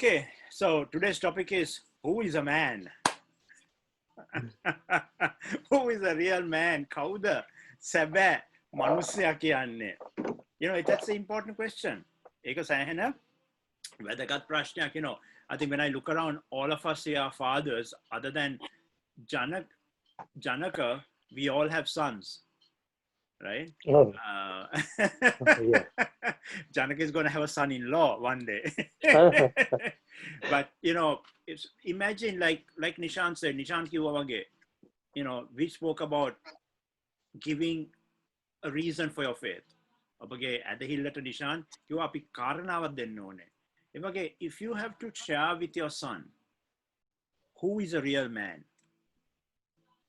Okay, so today's topic is who is a man? Who is a real man? Kauda Sebe Manusya kiyanne? That's the important question. Eka sahena වැදගත් ප්‍රශ්නයක්, I think when I look around, all of us here are fathers. Other than Janaka, we all have sons, right? Oh, yeah. Janaka is going to have a son-in-law one day. But imagine like Nishant said, Nishant kiwa wage, we spoke about giving a reason for your faith. Abage adahillata Nishant kiwa api karanaවක් දෙන්න ඕනේ. If you have to share with your son who is a real man,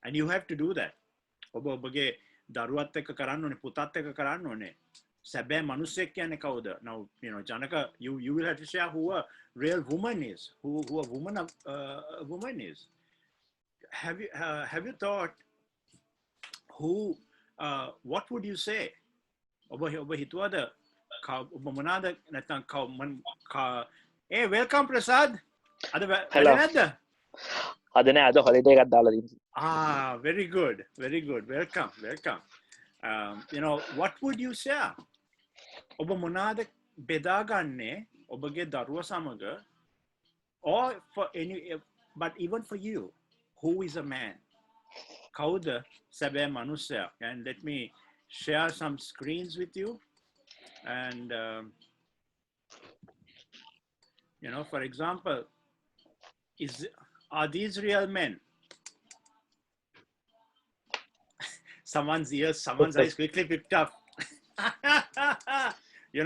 and you have to do that. ඔබගේ දරුවත් එක්ක කරන්න ඕනේ, පුතත් එක්ක කරන්න ඕනේ. සැබෑ මිනිස්සෙක් කියන්නේ කවුද? Now, Janaka, you will have to share who a real woman is, who a woman is. Have you thought who? What would you say? ඔබ හිතුවද? ඔබ මොනවාද නැත්නම් Hey, welcome Prasad. අද වැඩ නැද්ද? අද නෑ, අද holiday එකක් දාලා තියෙනවා. Very good. Welcome. What would you share? ඔබ මොනවාද බෙදාගන්නේ ඔබගේ දරුවා සමග, or for any, but even for you, who is a man? කවුද සැබෑ මනුස්සයා? And let me share some screens with you. And for example, are these real men? Someone's eyes quickly picked up. You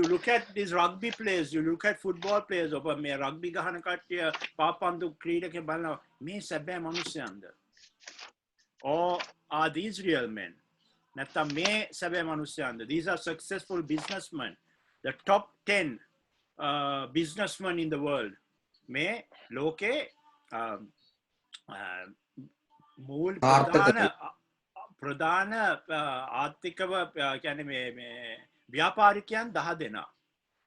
look at these rugby players, you look at football players, ඔබ මේ rugby ගහන කට්ටිය පාපන්දු ක්‍රීඩකයන් බලනවා, මේ සැබෑ මිනිස්සයන්ද? Or are these real men? නැත්නම් මේ සැබෑ මිනිස්සයන්ද? These are successful businessmen, the top 10 businessmen in the world. මේ ලෝකේ මූල ප්‍රධාන ආර්ථිකව කියන්නේ මේ ව්‍යාපාරිකයන් 10 දෙනා.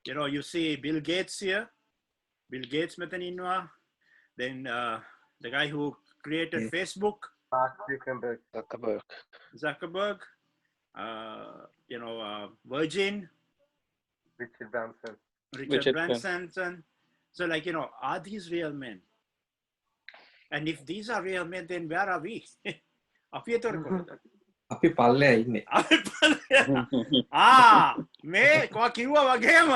You see Bill Gates here. Bill Gates මෙතන ඉන්නවා. Then the guy who created Facebook, Zuckerberg. Virgin, Richard Branson. So are these real men? And if these are real men, then where are we? අපි පල්ලෙ ඉන්නේ. මේ කොහොම කිව්වා වගේම.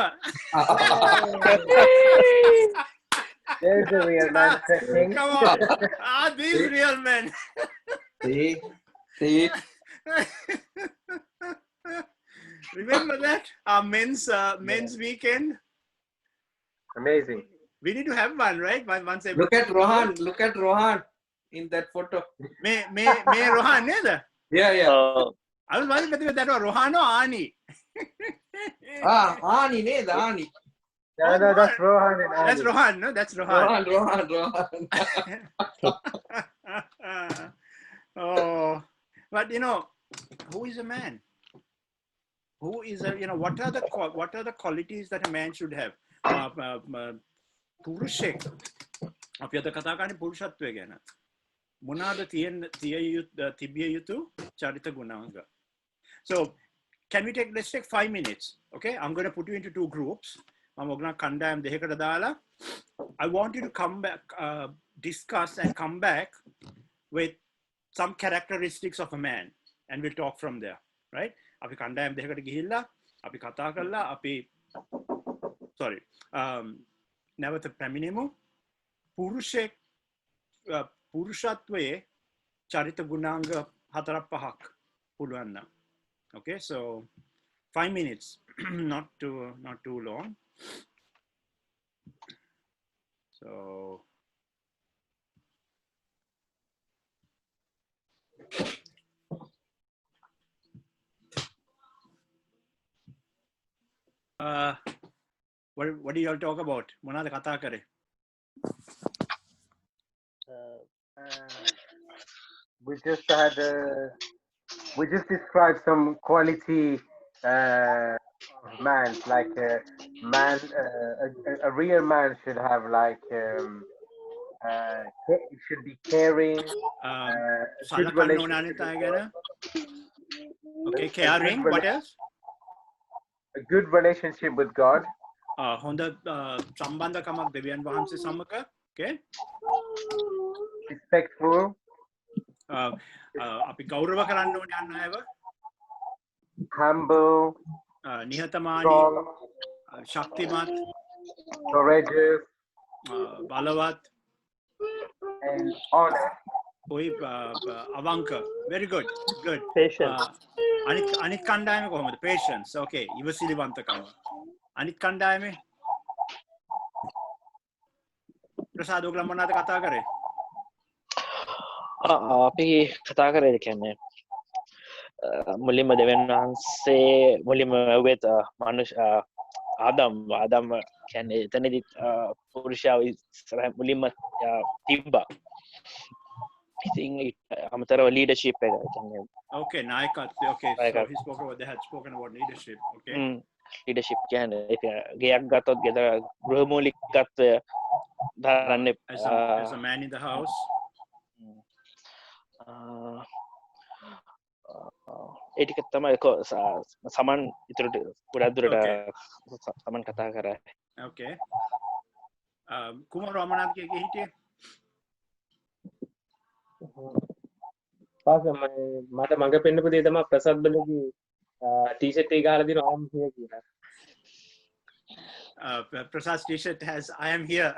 There's a real man thing. Come on. Are these real men? See. Remember that? Our men's weekend? Amazing. We need to have one, right? Once every. Look at Rohan in that photo. Me Rohan, neda? Yeah. I was wondering whether that was Rohan or Ani. Ani neda, Ani. No, that's Rohan. And That's Rohan, no? That's Rohan. Rohan. Oh, but who is a man? Who is a, what are the qualities that a man should have? පුරුෂෙක්. අපි අද කතා කරන්නේ පුරුෂත්වය ගැන. මොනවාද තිබිය යුතු චරිත ගුණාංග? So, let's take 5 minutes. Okay, I'm going to put you into 2 groups. මම ඔයගොල්ලන් කණ්ඩායම් දෙකකට දාලා, I want you to come back, discuss and come back with some characteristics of a man, and we'll talk from there, right? අපි කණ්ඩායම් දෙකකට ගිහිල්ලා අපි කතා කරලා අපි නැවත පැමිණෙමු. පුරුෂත්වයේ චරිත ගුණාංග 4-5ක් පුළුවන් නම්. Okay, so 5 minutes, not too long. So what do y'all talk about? මොනවාද කතා කරේ? we just described some quality man, like man, a real man should have like it should be caring, good සලකන්න ඕන relationship අනිත් with අය God, ගැන. Okay, a caring. What else? good relationship with God, හොඳ සම්බන්ධකමක් දෙවියන් වහන්සේ සමග. Okay. respectful, අපි ගෞරව කරන්න ඕනේ අන් අයව. humble, නිහතමානී, strong, ශක්තිමත්, courageous, බලවත්, and honest. අවංක. Very good. Good. patience. අනිත් කණ්ඩායම කොහොමද? Patience. Okay. ඉවසිලිවන්තකම. අනිත් කණ්ඩායමේ ප්‍රසාද ඔයගොල්ලෝ මොනවද කතා කරේ? අපි කතා කරේ කියන්නේ මුලින්ම දෙවියන් වහන්සේ මුලින්ම වෙත මනුෂ්‍ය ආදම් කියන්නේ එතනදි පුරුෂයාව ඉස්සරහ මුලින්ම තිබ්බා. ඉතින් අමතරව ලීඩර්ෂිප් එක කියන්නේ Okay, නායකත්වය. Okay, so නායකත්වය. he spoke about, they had spoken about leadership. Okay. Leadership කියන්නේ ගයක් ගත්තොත් ගෙදර ගෘහමූලිකත්වය දරන්න As a man in the house. ඒටික තමයි සමන් ඉතුරට ගොඩක් දුරට සමන් කතා කරා. Okay. කුමාර රාමනාත් කිය හිටියේ. පාස මට මඟ පෙන්නපු දේ තමයි ප්‍රසාද් බලගේ ටී-ෂර්ට් එක ගහලා දින ආම් here කියලා. Prasad's t-shirt has I am here.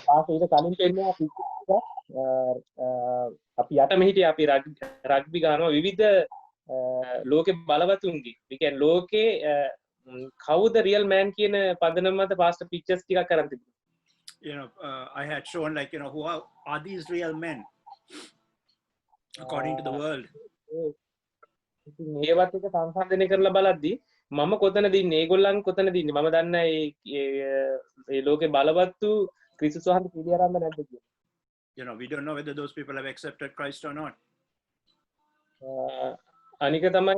පාස ඊට කලින් පෙන්නවා අපි යට මෙහිටිය අපි රග්බි ගන්නවා විවිධ ලෝකෙ බලවතුන්ගේ. ඒ කියන්නේ ලෝකේ කවුද රියල් මෑන් කියන පදනම මත පාස්ට පික්චර්ස් ටිකක් කරන් තිබුණා. You know, I had shown like, you know, who are these real men according to the world. ඒවත් එක සංසන්දනය කරලා බලද්දි මම කොතනද ඉන්නේ ඒගොල්ලන් කොතනද ඉන්නේ මම දන්න ඒ ලෝකේ බලවත්තු ක්‍රිස්තුස් වහන්සේ පිළිඅරන්ද නැද්ද කියලා. You know, we don't know whether those people have accepted Christ or not. අනික තමයි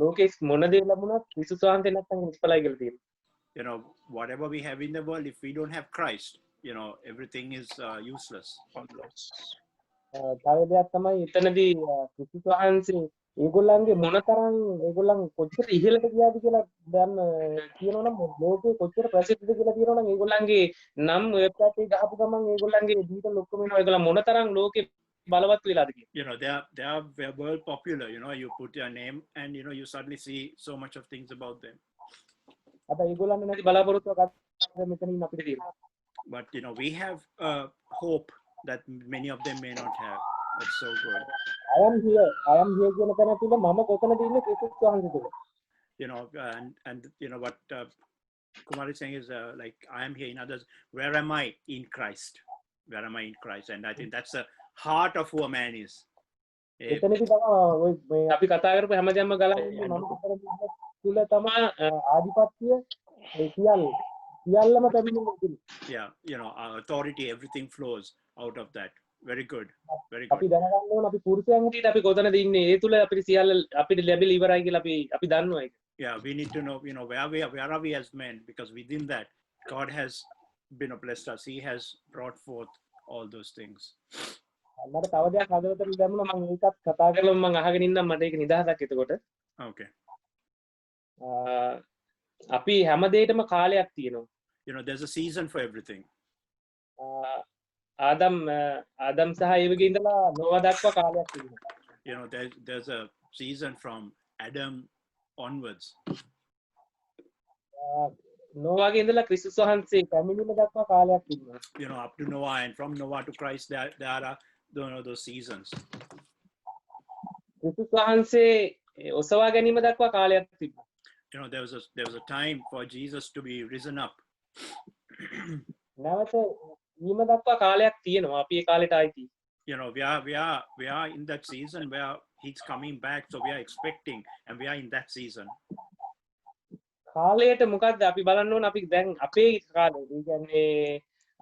ලෝකේ මොන දේ ලැබුණත් ක්‍රිස්තුස් වහන්සේ නැත්නම් ඉස්පලයි කියලා තියෙනවා. You know, whatever we have in the world, if we don't have Christ, you know, everything is useless. තව දෙයක් තමයි එතනදී ක්‍රිස්තුස් වහන්සේ ඒගොල්ලන්ගේ මොනතරම් ඒගොල්ලන් කොච්චර ඉහළට ගියාද කියලා දැන් කියනවනම් ලෝකේ කොච්චර ප්‍රසිද්ධද කියලා කියනවනම් ඒගොල්ලන්ගේ නම් වෙබ්සයිට් එක ගහපු ගමන් ඒගොල්ලන්ගේ ඩීටේල් ඔක්කොම එනවා ඒගොල්ලන් මොනතරම් ලෝකේ බලවත් වෙලාද කියලා. You know, they are world popular. You know, you put your name and you know you suddenly see so much of things about them. අද ඒගොල්ලන් නැති බලාපොරොත්තුවක් මෙතනින් අපිට තියෙනවා. But you know, we have hope that many of them may not have. That's so good. I am here කියන තැන තුල මම කොතනද ඉන්නේ ක්‍රිස්තුස් වහන්සේ තුල. You know, and you know what Kumar is saying is like I am here. In others, where am I in Christ? Where am I in Christ? And I think that's the heart of who a man is. එතනදී තමයි අපි කතා කරපු හැමදේම ගලන්නේ මම කොතනද තුල තමයි ආධිපත්‍ය ඒ සියල්ලම පැමිණෙන්නේ. Yeah, you know, authority, everything flows out of that. Very good. Very අපි good. දැනගන්න ඕන අපි පුරුෂයන් හිටියට අපි කොතනද ඉන්නේ ඒ තුල අපිට සියල්ල අපිට ලැබිලා ඉවරයි කියලා අපි දන්නවා ඒක. Yeah, we need to know, you know, where are we as men? Because within that, God has been blessed us. He has brought forth all those things. මට තව දෙයක් හදවතට දැම්මා මම ඒකත් කතා කරලා මම අහගෙන ඉන්නම් මට ඒක නිදහසක් එතකොට. Okay. අපි හැම දෙයකම කාලයක් තියෙනවා. You know, there's a season for everything. Adam සහ ඒවගේ ඉඳලා නොවා දක්වා කාලයක් තිබුණා. You know, there's a season from Adam onwards. නොවාගේ ඉඳලා ක්‍රිස්තුස් වහන්සේ පැමිණීම දක්වා කාලයක් තිබුණා. You know, up to Noah, and from Noah to Christ, there are those seasons. ක්‍රිස්තුස් වහන්සේ ඔසවා ගැනීම දක්වා කාලයක් තිබුණා. You know, there was a time for Jesus to be risen up. නැවත ඊම දක්වා කාලයක් තියෙනවා. අපි ඒ කාලෙට ආйти. You know, we are in that season where he's coming back, so we are expecting, and we are in that season. කාලයට මොකද්ද අපි බලන්න ඕන අපි දැන් අපේ කාලේ. ඒ කියන්නේ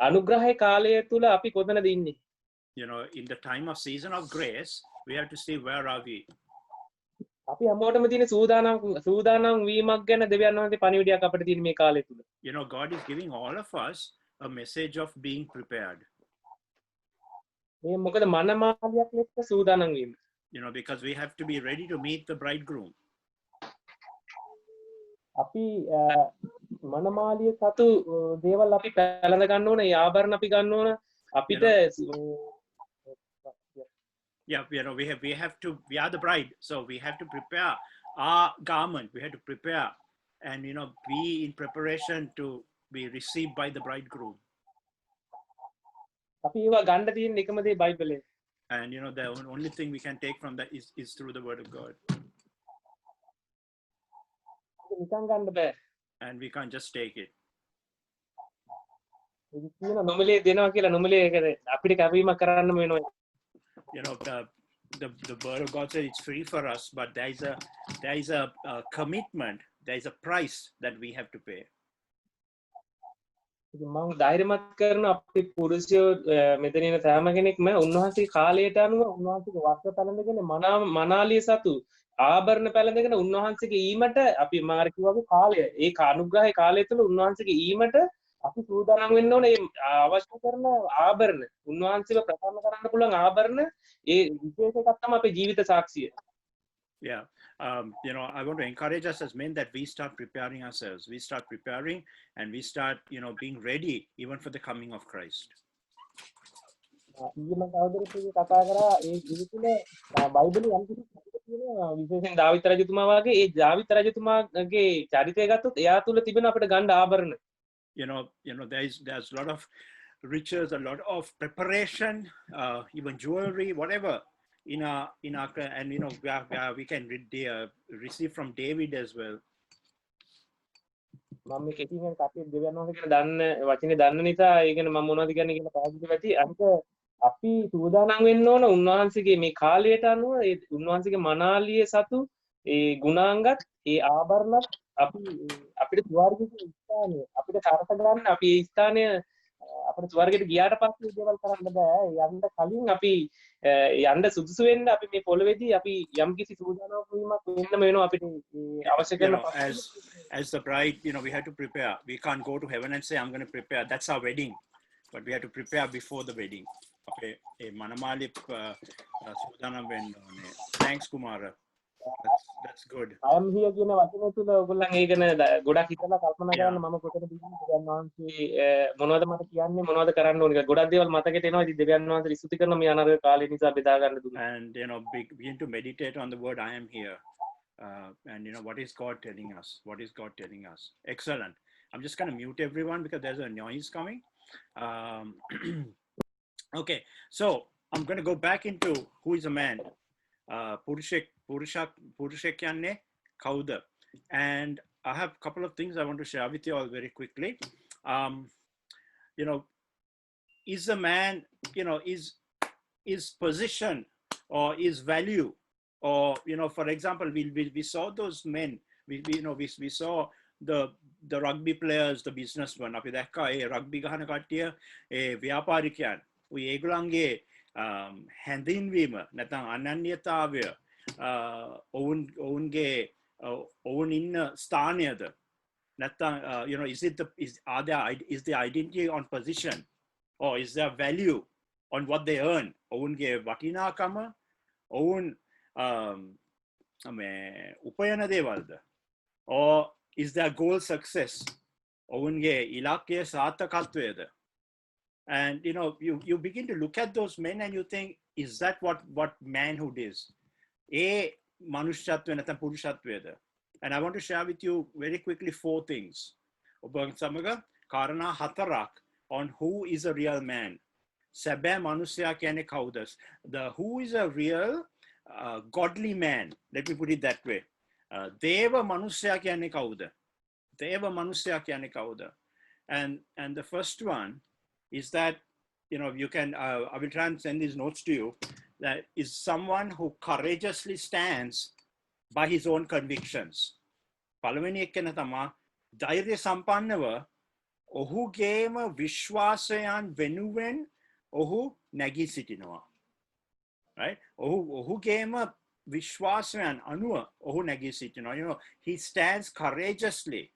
අනුග්‍රහයේ කාලය තුල අපි කොතනද ඉන්නේ? You know, in the time of season of grace, we have to see where are we. අපි හැමෝටම තියෙන සූදානම් වීමක් ගැන දෙවියන් වහන්සේ පණිවිඩයක් අපිට තියෙන මේ කාලය තුල. You know, God is giving all of us a message of being prepared. මේ මොකද මනමාලියක් ලෙස සූදානම් වීම. You know, because we have to be ready to meet the bridegroom. අපි මනමාලිය සතු දේවල් අපි පැලඳ ගන්න ඕන, ඒ ආභරණ අපි ගන්න ඕන. අපිට Yeah, you know, we are the bride, so we have to prepare our garment. We have to prepare and, you know, be in preparation to be received by the bridegroom. අපි ඒවා ගන්න තියෙන එකම දේ බයිබලේ. And, you know, the only thing we can take from that is through the word of God. නිකන් ගන්න බෑ. And we can't just take it. ඒක කියන නොමිලේ දෙනවා කියලා නොමිලේ අපිට කැපීමක් කරන්න වෙනවා. You know, the word of God says it's free for us, but there is a commitment, there is a price that we have to pay. මම ධෛර්යමත් කරන අපේ පුරුෂයෝ මෙතන ඉන්න සෑම කෙනෙක්ම උන්වහන්සේ කාලයට අනුව උන්වහන්සේගේ වස්ත්‍ර පැළඳගෙන මනාලිය සතු ආභරණ පැළඳගෙන උන්වහන්සේගේ ඊමට අපි මම අර කිව්වාගේ කාලය ඒ අනුග්‍රහයේ කාලය තුළ උන්වහන්සේගේ ඊමට අපි සූදානම් වෙන්න ඕනේ අවශ්‍ය කරන ආභරණ උන්වහන්සේව ප්‍රසන්න කරන්න පුළුවන් ආභරණ ඒ විශේෂ එකක් තමයි අපේ ජීවිත සාක්ෂිය. Yeah. You know, I want to encourage us as men that we start preparing ourselves. We start preparing and we start, you know, being ready even for the coming of Christ. ඊම සහෝදරයෙක් කතා කරා ඒ ජීවිතේ බයිබලයේ යම් කිසි තියෙනවා විශේෂයෙන් දාවිත් රජතුමා වගේ ඒ දාවිත් රජතුමාගේ චරිතය ගත්තොත් එයා තුල තිබෙන අපිට ගන්න ආභරණ. You know, there's a lot of riches, a lot of preparation, even jewelry, whatever. In our and you know we can receive from David as well. මම මේ කෙටියෙන් කටේ දෙවියන් වහන්සේ කියන දන්න වචනේ දන්න නිසා ඒ කියන්නේ මම මොනවද කියන්නේ කියලා පැහැදිලි වෙති. අනික අපි සූදානම් වෙන්න ඕන උන්වහන්සේගේ මේ කාලයට අනුව ඒ උන්වහන්සේගේ මනාලිය සතු ඒ ගුණාංගත් ඒ ආභරණත් අපිට ස්වර්ගයේ ස්ථානය අපිට කරත ගන්න අපි ඒ ස්ථානය අපිට ස්වර්ගයට ගියාට පස්සේ දේවල් කරන්න බෑ. යන්න කලින් අපි යන්න සුදුසු වෙන්න අපි මේ පොළවේදී අපි යම් කිසි සූදානම් වීමක් වෙන්නම වෙනවා අපිට අවශ්‍ය කරන as the bride, you know, we have to prepare. We can't go to heaven and say I'm going to prepare. That's our wedding. But we have to prepare before the wedding. Okay. Manamali සූදානම් වෙන්න ඕනේ. Thanks Kumara. That's good. I am here කියන වචනේ තුල ඔයගොල්ලන් ඒ ගැන ගොඩක් හිතලා කල්පනා කරන්න මම කොතනද ඉන්නේ දෙවියන් වහන්සේ මොනවද මට කියන්නේ මොනවද කරන්න ඕනේ කියලා ගොඩක් දේවල් මතකෙට එනවා. ඉතින් දෙවියන් වහන්සේ ස්තුති කරන මේ අනර්ග කාලය නිසා බෙදා ගන්න දුන්නා. And you know, begin to meditate on the word I am here. And you know, what is God telling us? What is God telling us? Excellent. I'm just going to mute everyone because there's a noise coming. Okay, so I'm going to go back into who is a man. Purushak kyanne kauda. And I have a couple of things I want to share with you all very quickly. You know, is a man, you know, is position or is value, or you know, for example, we saw those men. We saw the rugby players, the businessmen. Api dakka e rugby gahana kattiya e ව්‍යාපාරිකයන්. ඔය ඒගොල්ලන්ගේ හැඳින්වීම නැත්නම් අනන්‍යතාවය ඔවුන් ඉන්න ස්ථානයද නැත්නම් you know, is the identity on position or is there value on what they earn? ඔවුන්ගේ වටිනාකම ඔවුන් උපයන දේවල්ද? Or is there goal success? ඔවුන්ගේ ඉලක්කය සාර්ථකත්වයද? And you know, you begin to look at those men and you think, is that what manhood is? manushyattva නැත්නම් පුරුෂත්වයද? And I want to share with you very quickly 4 things. ඔබ සමග කාරණා 4ක් on who is a real man. සැබෑ මනුස්සයා කියන්නේ කවුද? Who is a real godly man? Let me put it that way. දේව මනුස්සයා කියන්නේ කවුද? දේව මනුස්සයා කියන්නේ කවුද? And the first one is that, you know, you can, I will try and send these notes to you, that is someone who courageously stands by his own convictions. පළවෙනි එකන තමයි ධෛර්ය සම්පන්නව ඔහුගේම විශ්වාසයන් වෙනුවෙන් ඔහු නැගී සිටිනවා. Right? ඔහුගේම විශ්වාසයන් අනුව ඔහු නැගී සිටිනවා. You know, he stands courageously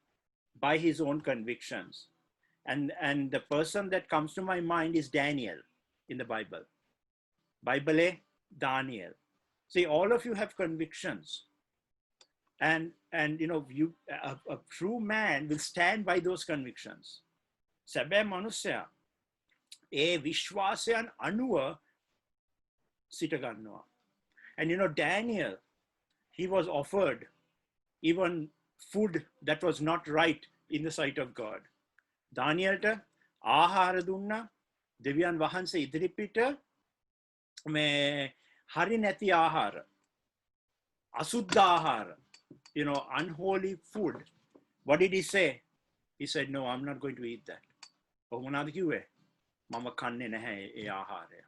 by his own convictions. And the person that comes to my mind is Daniel in the Bible. Bible Daniel. See, all of you have convictions. And you know, a true man will stand by those convictions. සැබෑ මනුස්සයා ඒ විශ්වාසයන් අනුව සිට ගන්නවා. And you know, Daniel, he was offered even food that was not right in the sight of God. Danielට ආහාර දුන්නා දෙවියන් වහන්සේ ඉදිරිපිට මේ හරි නැති ආහාර, අසුද්ධ ආහාර, you know, unholy food. What did he say? He said, no, I'm not going to eat that. ඔහු මොනවද කිව්වේ? මම කන්නේ නැහැ ඒ ආහාරය.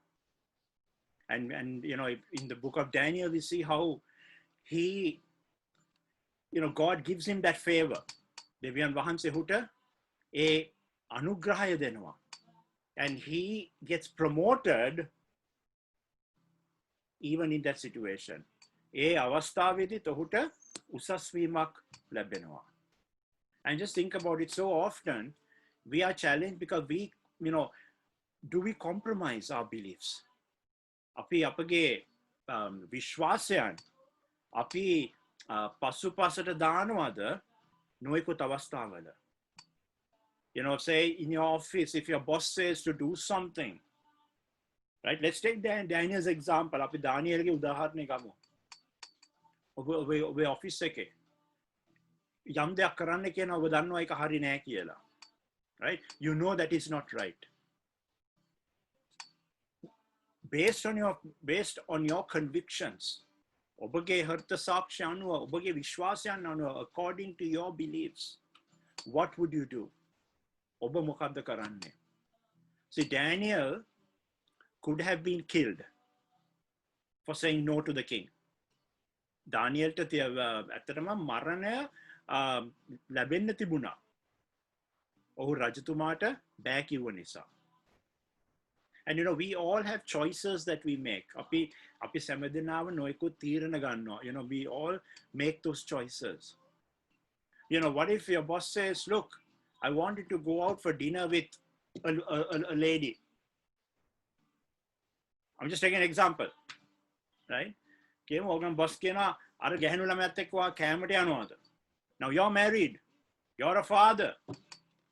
And you know, in the book of Daniel, we see how he, you know, God gives him that favor. දෙවියන් වහන්සේ හුට ඒ අනුග්‍රහය දෙනවා. And he gets promoted even in that situation. ඒ අවස්ථාවේදී ඔහුට උසස් වීමක් ලැබෙනවා. And just think about it, so often we are challenged because we, you know, do we compromise our beliefs? අපි අපගේ විශ්වාසයන් අපි පසුපසට දානවද නොයෙකුත් අවස්ථාවල? You know, say in your office, if your boss says to do something, right? Let's take Daniel's example. අපි දානියල්ගේ උදාහරණය ගමු. ඔබේ office එකේ යම් දෙයක් කරන්න කියන ඔබ දන්නවා ඒක හරි නෑ කියලා. Right? You know that is not right. Based on your convictions, ඔබගේ හෘද සාක්ෂි අනුව, ඔබගේ විශ්වාසයන් අනුව, according to your beliefs, what would you do? ඔබ මොකද්ද කරන්නේ? See, Daniel could have been killed for saying no to the king. දානියල්ට ඇත්තටම මරණය ලැබෙන්න තිබුණා. ඔහු රජතුමාට බෑ කිව්ව නිසා. And you know, we all have choices that we make. අපි සෑමදෙනාම නොයෙකුත් තීරණ ගන්නවා. You know, we all make those choices. You know, what if your boss says, look, I wanted to go out for dinner with a lady. I'm just taking an example, right? කියමු ඔගන් boss කියනවා අර ගැහණු ළමයාත් එක්ක ඔයා කෑමට යනවාද? Now you're married. You're a father.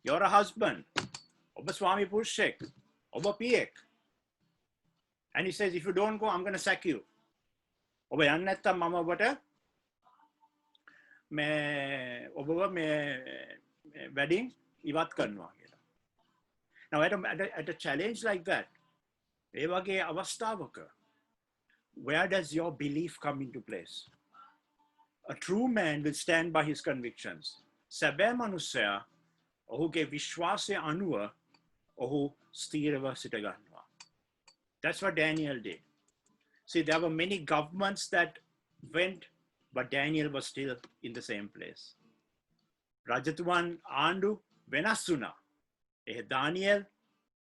You're a husband. ඔබ ස්වාමි පුරුෂයෙක්. ඔබ පියෙක්. And he says, if you don't go, I'm going to sack you. ඔබ යන්නේ නැත්තම් මම ඔබට ඔබව wedding ඉවත් කරනවා කියලා. Now at a challenge like that, ඒ වගේ අවස්ථාවක, where does your belief come into place? A true man will stand by his convictions. සැබෑ මනුස්සයා ඔහුගේ විශ්වාසය අනුව ඔහු ස්ථීරව සිට ගන්නවා. That's what Daniel did. See, there were many governments that went, but Daniel was still in the same place. රජතුමන් ආණ්ඩු වෙනස් වුණා. ඒ දානියෙල්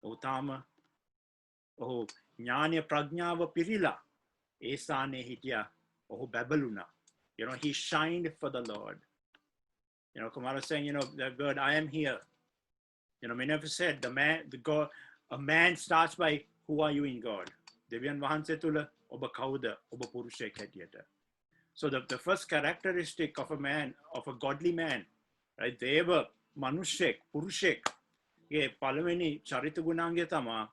ඔහු තාම ඔහු ඥානය ප්‍රඥාව පිරිලා ඒ ස්ථානයේ හිටියා. ඔහු බැබළුණා. You know, he shined for the Lord. You know, Kumar was saying, you know, the word, I am here. You know, many of us said, a man starts by, who are you in God? දෙවියන් වහන්සේ තුල ඔබ කවුද? ඔබ පුරුෂයෙක් හැටියට. So the first characteristic of a man, of a godly man, right? දේව මනුෂ්‍යෙක්, පුරුෂයෙක්. ඒ පළවෙනි චරිත ගුණාංගය තමයි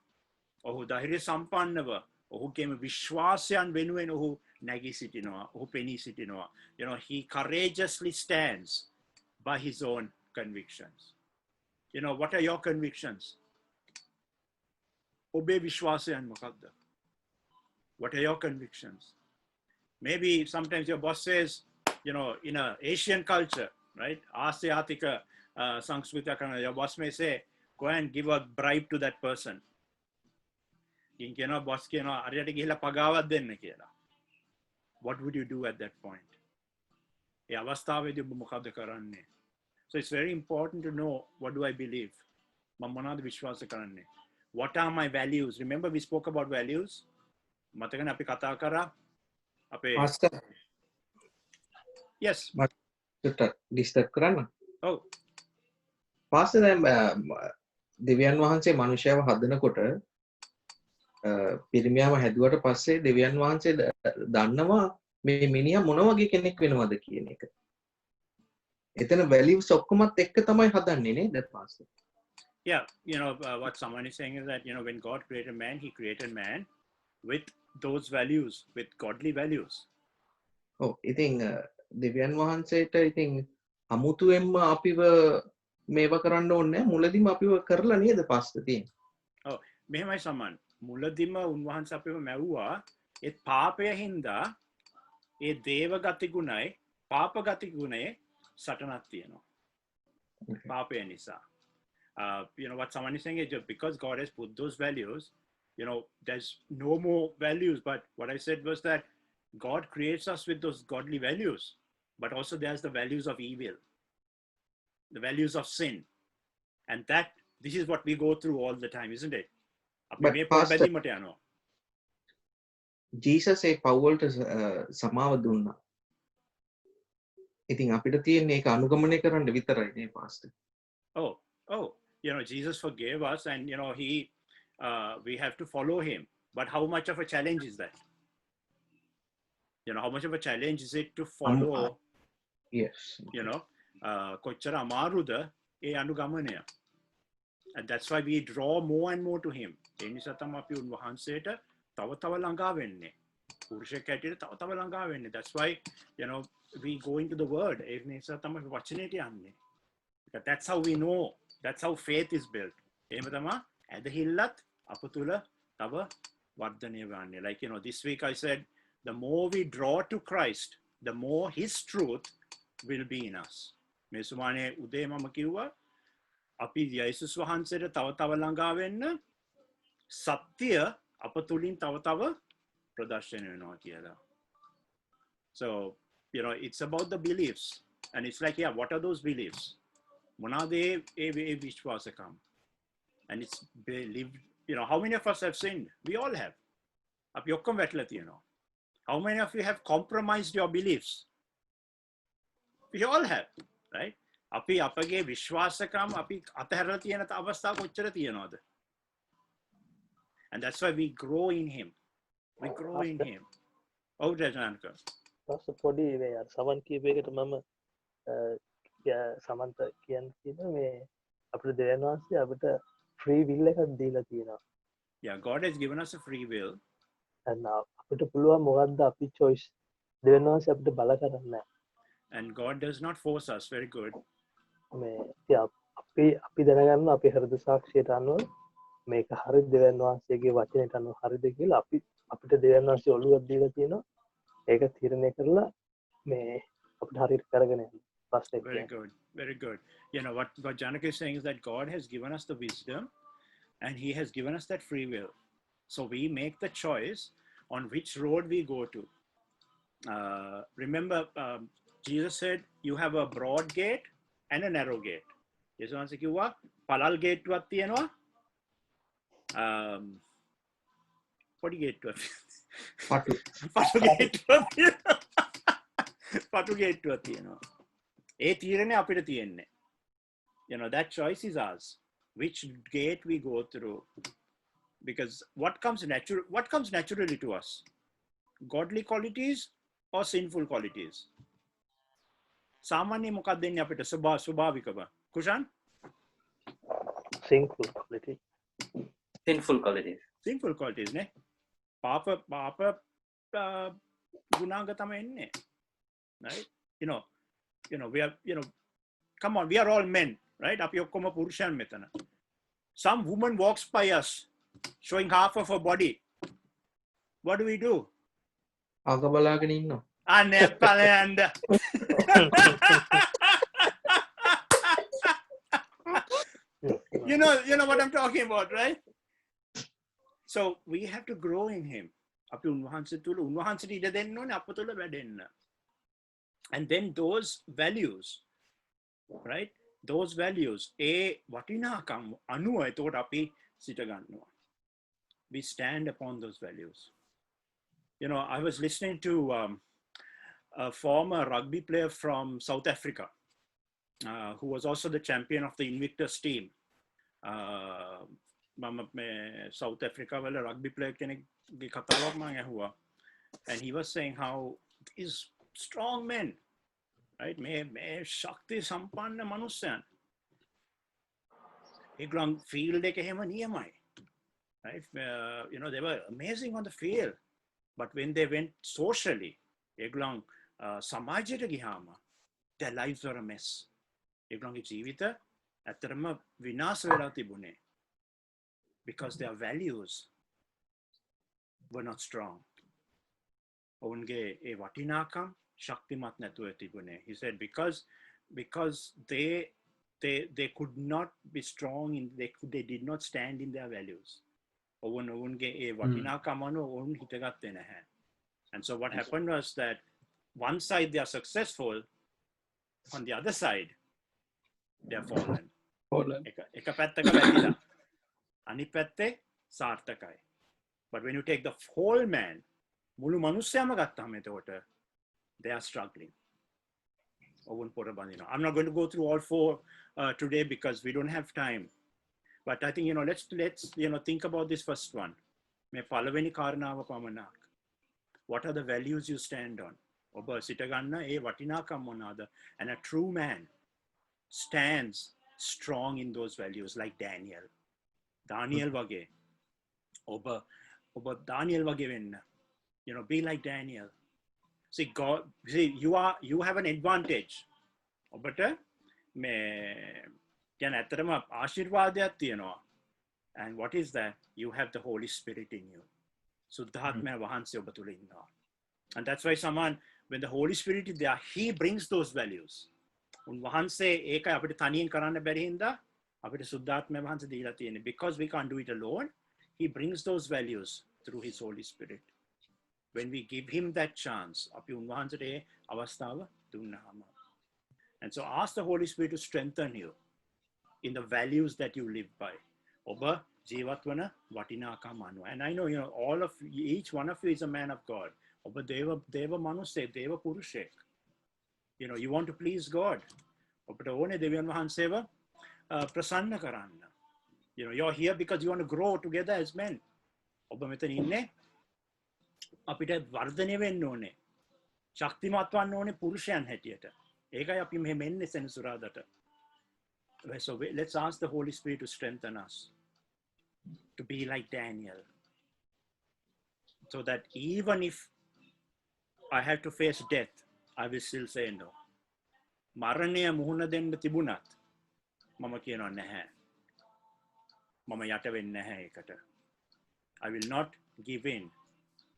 ඔහු ධෛර්ය සම්පන්නව ඔහුගේම විශ්වාසයන් වෙනුවෙන් ඔහු නැගී සිටිනවා. ඔහු පෙනී සිටිනවා. You know, he courageously stands by his own convictions. You know, what are your convictions? ඔබේ විශ්වාසයන් මොකක්ද? What are your convictions? Maybe sometimes your boss says, you know, in a Asian culture, right? Asiatic Sanskrita, your boss may say, go and give a bribe to that person. Boss what would you do at that point? So it's very important to know, what do I believe? What are my values? Remember we spoke about values? අපේ Master, yes disturb කරන්න. ඔව් Master දැන් දෙවියන් වහන්සේ මනුෂ්‍යව හදනකොට පිරිමියාව හැදුවට පස්සේ දෙවියන් වහන්සේ දන්නවා මේ මිනිහා මොන වගේ කෙනෙක් වෙනවද කියන එක. එතන values ඔක්කොමත් එක්ක තමයි හදන්නේ නේද Master? yeah what someone is saying is that when God created man, he created man with those values, with godly values. ඔව් ඉතින් දෙවියන් වහන්සේට ඉතින් අමුතුවෙන්ම අපිව මේව කරන්න ඕනේ මුලදීම අපිව කරලා නේද Master තියෙන්නේ. ඔව් මෙහෙමයි සමන් මුලදීම උන්වහන්සේ අපිව මැව්වා ඒ පාපය හින්දා ඒ දේව ගති ගුණයි පාප ගති ගුණේ සටනක් තියෙනවා පාපය නිසා. What someone is saying is because God has put those values, there's no more values. But what I said was that God creates us with those godly values, but also there's the values of evil, the values of sin. And this is what we go through all the time, isn't it? But Pastor, Jesus ඒ පවුල්ට සමාව දුන්නා. ඉතින් අපිට තියෙන්නේ ඒක අනුගමනය කරන්න විතරයි නේ Pastor. Oh, Jesus forgave us, and we have to follow him. But how much of a challenge is that? How much of a challenge is it to follow? Yes. කොච්චර අමාරුද ඒ අනුගමනය. And that's why we draw more and more to him. ඒ නිසා තමයි අපි උන්වහන්සේට තව තව ළඟා වෙන්නේ. පුරුෂයෙක් හැටියට තව තව ළඟා වෙන්නේ. That's why we go into the word. ඒ නිසා තමයි වචනයට යන්නේ. That's how we know. That's how faith is built. එහෙම තමයි ඇදහිල්ලත් අප තුල තව වර්ධනය වෙන්නේ. Like this week I said, the more we draw to Christ, the more his truth will be in us. මේ සුමානේ උදේ මම කිව්වා අපි යේසුස් වහන්සේට තව තව ළඟා වෙන්න සත්‍ය අප තුලින් තව තව ප්‍රදර්ශනය වෙනවා කියලා. So it's about the beliefs, and it's like, what are those beliefs? මොනවාද ඒ විශ්වාසකම්? And it's believed. How many of us have sinned? We all have. අපි ඔක්කොම වැටලා තියෙනවා. How many of you have compromised your beliefs? We all have, right? අපි අපගේ විශ්වාසකම් අපි අතහැරලා තියෙන අවස්ථා කොච්චර තියෙනවද? And that's why we grow in him. We grow in him. Oh, Rajanka. Pastor පොඩි මේ සමන් කියප එකට මම සමන්ත කියන්න තියෙනවා මේ අපිට දෙවියන් වහන්සේ අපිට free will එකක් දීලා තියෙනවා. Yeah, God has given us a free will. And අපිට පුළුවන් මොකද්ද අපි choice දෙවියන් වහන්සේ අපිට බල කරන්නේ නැහැ. And God does not force us. Very good. අපි දැනගන්න අපේ හෘද සාක්ෂියට අනුව මේක හරි දෙවියන් වහන්සේගේ වචනයට අනුව හරිද කියලා අපිට දෙවියන් වහන්සේ ඔළුවක් දීලා තියෙනවා. ඒක තීරණය කරලා මේ අපිට හරියට කරගෙන යන්න. Very good. Very good. What Janaka is saying is that God has given us the wisdom, and he has given us that free will. So we make the choice on which road we go to. Remember, Jesus said, you have a broad gate and a narrow gate. Yesu වහන්සේ කිව්වා පළල් ගේට්ටුවක් තියෙනවා. පොඩි ගේට්ටුවක්. පටු ගේට්ටුවක් තියෙනවා. ඒ තීරණය අපිට තියෙන්නේ. That choice is ours. Which gate we go through. Because what comes naturally to us? Godly qualities or sinful qualities? සාමාන්‍ය මොකක්ද දෙන්නේ අපිට ස්වභාවිකව? Kushan? Sinful qualities. Sinful qualities නේ. පාප ගුණාංග තමයි එන්නේ. Right? We are, come on, we are all men, right? අපි ඔක්කොම පුරුෂයන් මෙතන. Some woman walks by us showing half of her body. What do we do? අග බලාගෙන ඉන්නවා. Nepalanda. You know what I'm talking about, right? So we have to grow in him. අපි උන්වහන්සේ තුල උන්වහන්සේට ඉඩ දෙන්න ඕනේ අප තුල වැඩෙන්න. And then those values, right? Those values, ඒ වටිනාකම් අනුව එතකොට අපි සිට ගන්නවා. We stand upon those values. You know, I was listening to a former rugby player from South Africa, who was also the champion of the Invictus team. South Africa well rugby player and he was saying how these strong men, right? Me shakti sampanna manusyan. Eglang field එක එහෙම නියමයි. Right? You know, they were amazing on the field, but when they went socially, eglang සමාජයට ගියාම their lives were a mess. ඒගොල්ලන්ගේ ජීවිත ඇත්තටම විනාශ වෙලා තිබුණේ because their values were not strong. ඔවුන්ගේ ඒ වටිනාකම් ශක්තිමත් නැතුව තිබුණේ. He said because they could not be strong in they did not stand in their values. ඔවුන්ගේ ඒ වටිනාකම් අනුව ඔවුන් හිතගත්තේ නැහැ. And so what happened was that one side they are successful, on the other side they are fallen. එක පැත්තක වැටිලා අනිත් පැත්තේ සාර්ථකයි. But when you take the whole man, මුළු මනුස්සයම ගත්තාම එතකොට they are struggling. I'm not going to go through all four today because we don't have time. But I think, you know, let's think about this first one. මේ පළවෙනි කාරණාව පමණක්. What are the values you stand on? ඔබ සිටගන්න ඒ වටිනාකම් මොනවාද? And a true man stands strong in those values like Daniel. Daniel වගේ. ඔබ Daniel වගේ වෙන්න. You know, be like Daniel. See, you have an advantage. ඔබට මේ කියන ඇත්තටම ආශිර්වාදයක් තියෙනවා. And what is that? You have the Holy Spirit in you. සුද්ධාත්මය වහන්සේ ඔබ තුළ ඉන්නවා. And that's why when the Holy Spirit is there, he brings those values. උන්වහන්සේ ඒකයි අපිට තනියෙන් කරන්න බැරි හින්දා අපිට සුද්ධාත්මය වහන්සේ දීලා තියෙන්නේ. Because we can't do it alone, he brings those values through his Holy Spirit. When we give him that chance, අපි උන්වහන්සේට ඒ අවස්ථාව දුන්නාම. And so ask the Holy Spirit to strengthen you in the values that you live by. ඔබ ජීවත් වන වටිනාකම් අනුව. And I know, you know, each one of you is a man of God. ඔබ දේව මනුස්සයෙක්, දේව පුරුෂයෙක්. You know, you want to please God. ඔබට ඕනේ දෙවියන් වහන්සේව ප්‍රසන්න කරන්න. You know, you're here because you want to grow together as men. ඔබ මෙතන ඉන්නේ අපිට වර්ධනය වෙන්න ඕනේ. ශක්තිමත් වන්න ඕනේ පුරුෂයන් හැටියට. ඒකයි අපි මෙහෙම එන්නේ සෙනසුරාදාට. So let's ask the Holy Spirit to strengthen us, to be like Daniel, so that even if I have to face death, I will still say no. මරණය මුහුණ දෙන්න තිබුණත් මම කියනවා නැහැ. මම යට වෙන්නේ නැහැ ඒකට. I will not give in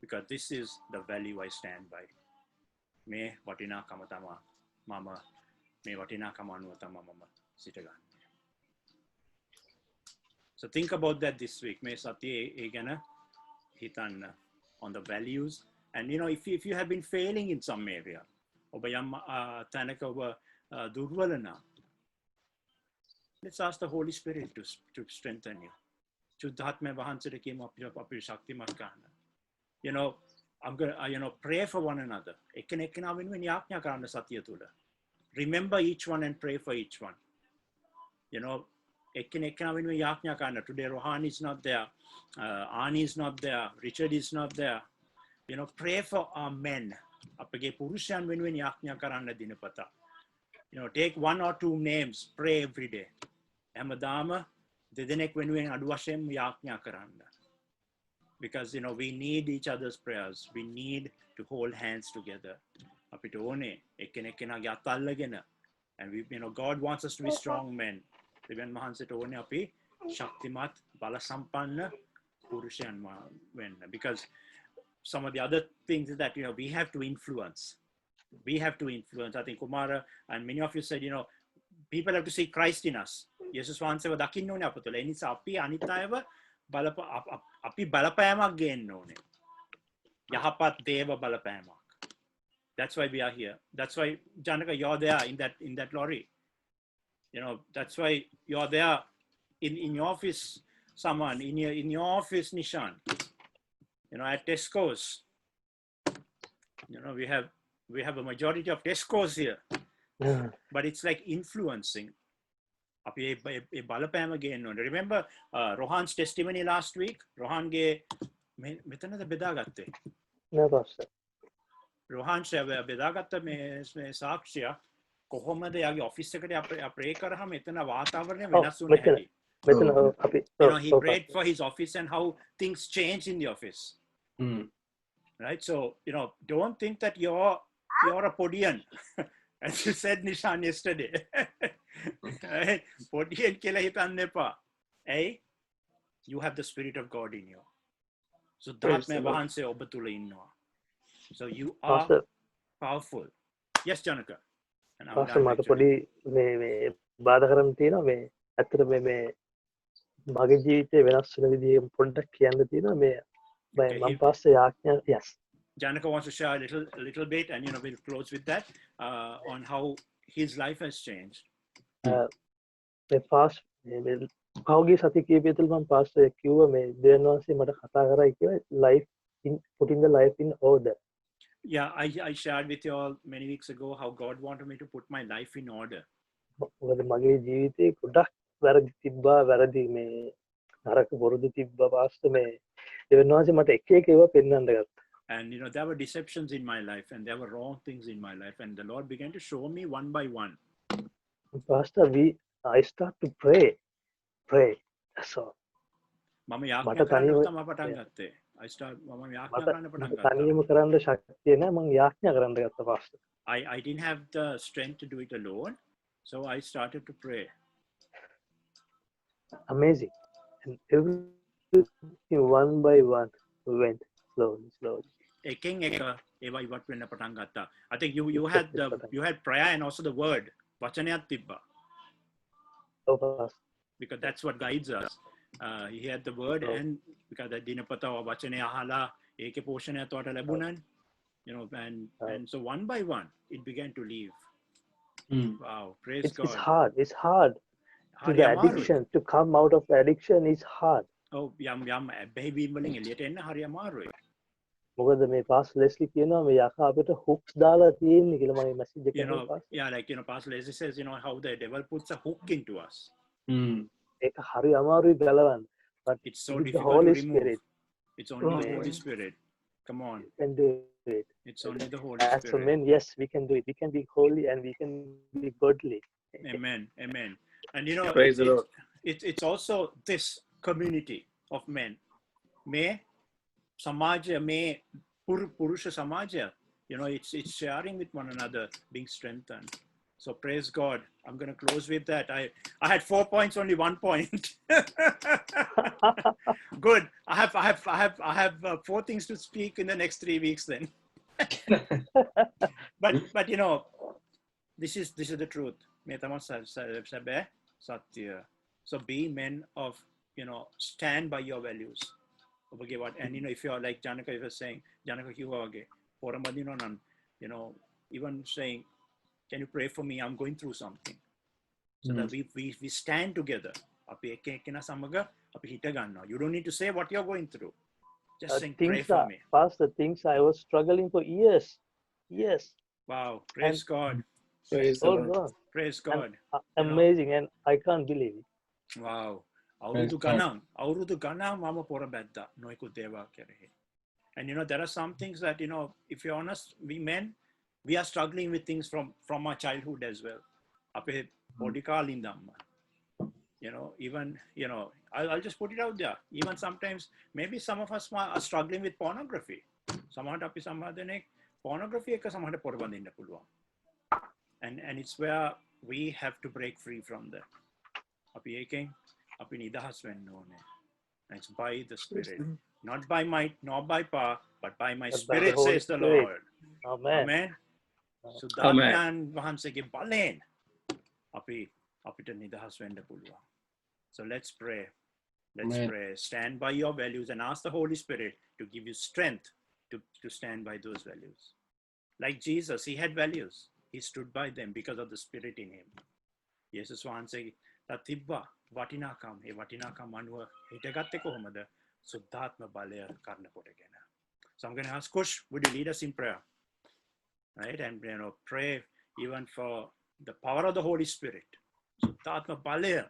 because this is the value I stand by. මේ වටිනාකම තමයි මම මේ වටිනාකම අනුව තමයි මම සිටගන්නේ. So think about that this week. මේ සතියේ ඒ ගැන හිතන්න on the values. And you know, if you have been failing in some area, ඔබ යම් තැනක ඔබ දුර්වල නම්, let's ask the Holy Spirit to strengthen you. සුද්ධාත්මය වහන්සේට කියමු අපිට ශක්තිමත් කරන්න. You know, I'm going to pray for one another. එකිනෙකා වෙනුවෙන් යාඥා කරන්න සතිය තුල. Remember each one and pray for each one. You know, එකිනෙකා වෙනුවෙන් යාඥා කරන්න. Today Rohan is not there, Ani is not there, Richard is not there. You know, pray for our men. අපගේ පුරුෂයන් වෙනුවෙන් යාඥා කරන්න දිනපතා. You know, take one or two names, pray every day. හැමදාම දෙදෙනෙක් වෙනුවෙන් අඩු වශයෙන් යාඥා කරන්න. Because, you know, we need each other's prayers. We need to hold hands together. අපිට ඕනේ එකිනෙකාගේ අත අල්ලගෙන. And we, you know, God wants us to be strong men. දෙවියන් වහන්සේට ඕනේ අපි ශක්තිමත් බල සම්පන්න පුරුෂයන් වෙන්න. Because some of the other things is that, you know, we have to influence. We have to influence. I think Kumara and many of you said, you know, people have to see Christ in us. යේසුස් වහන්සේව දකින්න ඕනේ අප තුළ. ඒ නිසා අපි අනිත් අයව අපි බලපෑමක් ගේන්න ඕනේ. යහපත් දේව බලපෑමක්. That's why we are here. That's why, Janaka, you're there in that lorry. You know, that's why you're there in your office, someone in your office, Nishan. You know, at Tesco's, You know, we have a majority of Tesco's here, but it's like influencing. Remember Rohan's testimony last week? Rohan ge මෙතනද බෙදාගත්තේ. නෑ pastor. Rohan බෙදාගත්ත මේ සාක්ෂිය කොහොමද යාගේ office එකට අප්‍රේ කරාම එතන වාතාවරණය වෙනස් වුණේ හැටි. මෙතන අපි You know, he prayed for his office and how things change in the office. Right? So, you know, don't think that you're a podian. As you said, Nishan, yesterday. Right? Podian කියලා හිතන්න එපා. Hey, you have the Spirit of God in you. So that may වහන්සේ ඔබ තුල ඉන්නවා. So you are powerful. Yes, Janaka. Pastor මට පොඩි මේ බාධා කරන්න තියෙනවා මේ ඇත්තට මේ මගේ ජීවිතේ වෙනස් වෙන විදිහ පොඩ්ඩක් කියන්න තියෙනවා මේ මම පාස්ටර් යාඥා yes Janaka wants to share a little bit, and you know we'll close with that on how his life has changed. මේ පාස්ට් මේ පහුගිය සති කීපය තුළ මම පාස්ටර් කිව්වා මේ දෙවියන් වහන්සේ මට කතා කරයි කියලා life in putting the life in order. Yeah, I shared with you all many weeks ago how God wanted me to put my life in order. මොකද මගේ ජීවිතේ ගොඩක් වැරදි තිබ්බා වැරදි මේ නරක බොරුදු තිබ්බා පාස්ටර් මේ දෙවියන් වහන්සේ මට එක එක ඒවා පෙන්වන්න ගත්තා. And you know there were deceptions in my life and there were wrong things in my life, and the Lord began to show me one by one. Pastor, I start to pray. That's all. මම යාඥා කරන්න තමයි පටන් ගත්තේ. මම යාඥා කරන්න පටන් ගත්තා. තනියම කරන්න ශක්තිය නැහැ මම යාඥා කරන්න ගත්තා pastor. I didn't have the strength to do it alone, so I started to pray. Amazing. And everything one by one went slowly. එකෙන් එක ඒවා ඉවත් වෙන්න පටන් ගත්තා. I think you had prayer and also the word. වචනයක් තිබ්බා. Oh, pastor. Because that's what guides us. He had the word and because that dinapata වචනය අහලා ඒකේ පෝෂණයක් තෝට ලැබුණා. You know, and so one by one it began to leave. Wow, praise God. It's hard. To the addiction, to come out of addiction is hard. Oh, yam baby වලින් එළියට එන්න හරි අමාරුයි. මොකද මේ පාස් ලෙස්ලි කියනවා මේ යකා අපිට hooks දාලා තියෙන්නේ කියලා මම message එක කරා. Yeah, like you know Pastor Leslie says, you know how the devil puts a hook into us. ඒක හරි අමාරුයි ගලවන්න. But it's so difficult to remove. Spirit. It's only the Holy Spirit. Come on. You can do it. It's only the Holy Spirit. As for men, yes, we can do it. We can be holy and we can be godly. Amen. Amen. And you know, praise the Lord. It's also this community of men. May Samaja, may Purusha Samaja, you know, it's sharing with one another, being strengthened. So praise God. I'm going to close with that. I had 4 points, only 1 point. Good. I have 4 things to speak in the next 3 weeks then. but you know, this is the truth. So be men of, you know, stand by your values. And you know, if you're like Janaka was saying, Janaka Kiwage, you know, even saying, can you pray for me? I'm going through something. So that we stand together. You don't need to say what you're going through. Just saying, pray for me. Pastor, things I was struggling for years. Yes. Wow. Praise God. Praise God. Praise God. Amazing, and I can't believe it. Wow. අවුරුදු ගණන් මම පොර බැද්දා නොයෙකුත් දේවල් කෙරෙහි. And you know, there are some things that, you know, if you're honest, we are struggling with things from our childhood as well. අපේ පොඩි කාලේ ඉඳන්ම. You know, even, you know, I'll just put it out there. Even sometimes, maybe some of us are struggling with pornography. සමහරට අපි සම්බන්ධනේ pornography එක සමහරට පොර බඳින්න පුළුවන්. And it's where we have to break free from that. අපි ඒකෙන් අපි නිදහස් වෙන්න ඕනේ. It's by the Spirit, not by might, not by power, but by my Spirit, says the Lord. Amen. So Amen. වහන්සේගේ බලයෙන් අපිට නිදහස් වෙන්න පුළුවන්. So let's pray. Let's pray. Stand by your values and ask the Holy Spirit to give you strength to stand by those values. Like Jesus, he had values. He stood by them because of the Spirit in him. Jesus වහන්සේගේ තිබ්බා වටිනාකම්. ඒ වටිනාකම් අනුව හිටගත්තේ කොහොමද? සුද්ධාත්ම බලය කරන කොටගෙන. So I'm going to ask Kush, would you lead us in prayer? right? And pray even for the power of the Holy Spirit. Tatma Balaya,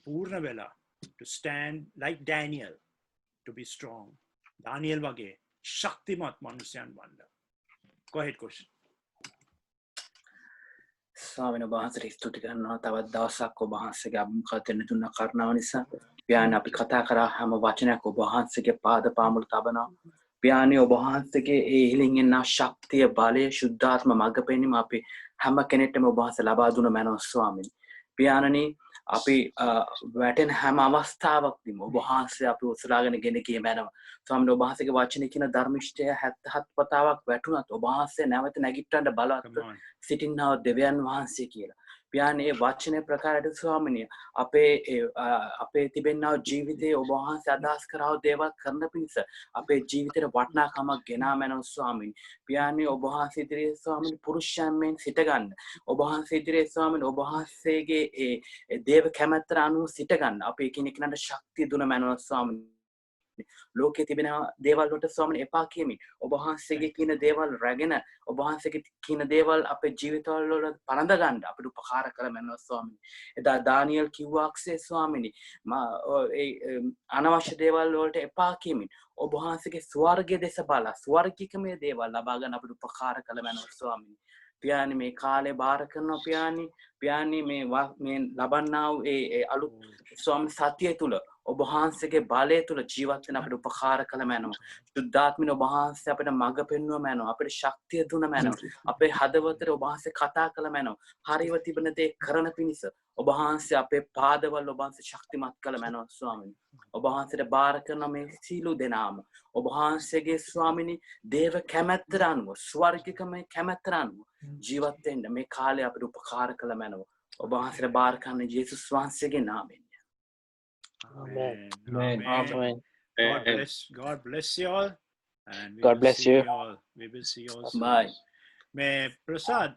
Purna Vela, to stand like Daniel, to be strong. Daniel Vage, Shaktimat Manusyan Vanda. Go ahead, question. ස්වාමීන් වහන්සේට ස්තුති කරනවා තවත් දවසක් ඔබ වහන්සේගේ අභිමුඛයෙන් දුන්න කරුණාව නිසා පියාණන් අපි කතා කරා හැම වචනයක් ඔබ වහන්සේගේ පාද පාමුල තබනවා පියාණන් ඔබ වහන්සේගේ ඒ ඉහිලින් එන ශක්තිය බලය සුද්ධාත්ම මඟ පෙන්වීම අපි හැම කෙනෙක්ටම ඔබ වහන්සේ ලබා දුන මනෝ ස්වාමීන් පියාණනි අපි වැටෙන හැම අවස්ථාවකදීම ඔබ වහන්සේ අපි උසලාගෙන ගෙන ගියේ මනෝ ස්වාමීන් ඔබ වහන්සේගේ වචනේ කියන ධර්මිෂ්ඨය 77 වතාවක් වැටුණත් ඔබ වහන්සේ නැවත නැගිට්ටන්න බලවත් සිටින්නව දෙවියන් වහන්සේ කියලා. පියාණන් මේ වචනේ ප්‍රකාරයට ස්වාමීනි අපේ තිබෙනා ජීවිතයේ ඔබ වහන්සේ අදහස් කරව දේවල් කරන පිණිස අපේ ජීවිතේට වටිනාකමක් ගෙනා මනෝ ස්වාමීනි. පියාණන් ඔබ වහන්සේ ඉදිරියේ ස්වාමීනි පුරුෂයන් මෙන් සිට ගන්න. ඔබ වහන්සේ ඉදිරියේ ස්වාමීනි ඔබ වහන්සේගේ ඒ දේව කැමැත්තට අනුව සිට ගන්න. අපේ කෙනෙක්නට ශක්තිය දුන මනෝ ස්වාමීනි. ලෝකයේ තිබෙන දේවල් වලට ස්වාමීනි එපා කියමින් ඔබ වහන්සේගේ කියන දේවල් රැගෙන ඔබ වහන්සේගේ කියන දේවල් අපේ ජීවිතවල වල පරඳ ගන්න අපිට උපකාර කරමු ස්වාමීනි. එදා දානියෙල් කිව්වාක්සේ ස්වාමීනි අනවශ්‍ය දේවල් වලට එපා කියමින් ඔබ වහන්සේගේ ස්වර්ගයේ දෙස බලලා ස්වර්ගිකමය දේවල් ලබා ගන්න අපිට උපකාර කරමු ස්වාමීනි. පියාණන් මේ කාලේ බාර කරනවා පියාණන් මේ ලබන්නා වූ ඒ අලුත් ස්වාමීනි සතිය තුල ඔබ වහන්සේගේ බලය තුල ජීවත් වෙන අපිට උපකාර කළ මැනව. සුද්ධාත්මින ඔබ වහන්සේ අපිට මඟ පෙන්වුව මැනව. අපිට ශක්තිය දුන මැනව. අපේ හදවතට ඔබ වහන්සේ කතා කළ මැනව. හරිව තිබෙන දේ කරන පිණිස ඔබ වහන්සේ අපේ පාදවල ඔබ වහන්සේ ශක්තිමත් කළ මැනව ස්වාමීනි. ඔබ වහන්සේට බාර කරන මේ සීලු දෙනාම ඔබ වහන්සේගේ ස්වාමීනි දේව කැමැත්තට අනුව ස්වර්ගිකමය කැමැත්තට අනුව ජීවත් වෙන්න මේ කාලේ අපිට උපකාර කළ මැනව. ඔබ වහන්සේට බාර කරන යේසුස් වහන්සේගේ නාමයෙන්. Amen. Amen. Amen. God bless you all. And we God will bless see you. all. We will see you all soon. Bye. May Prasad,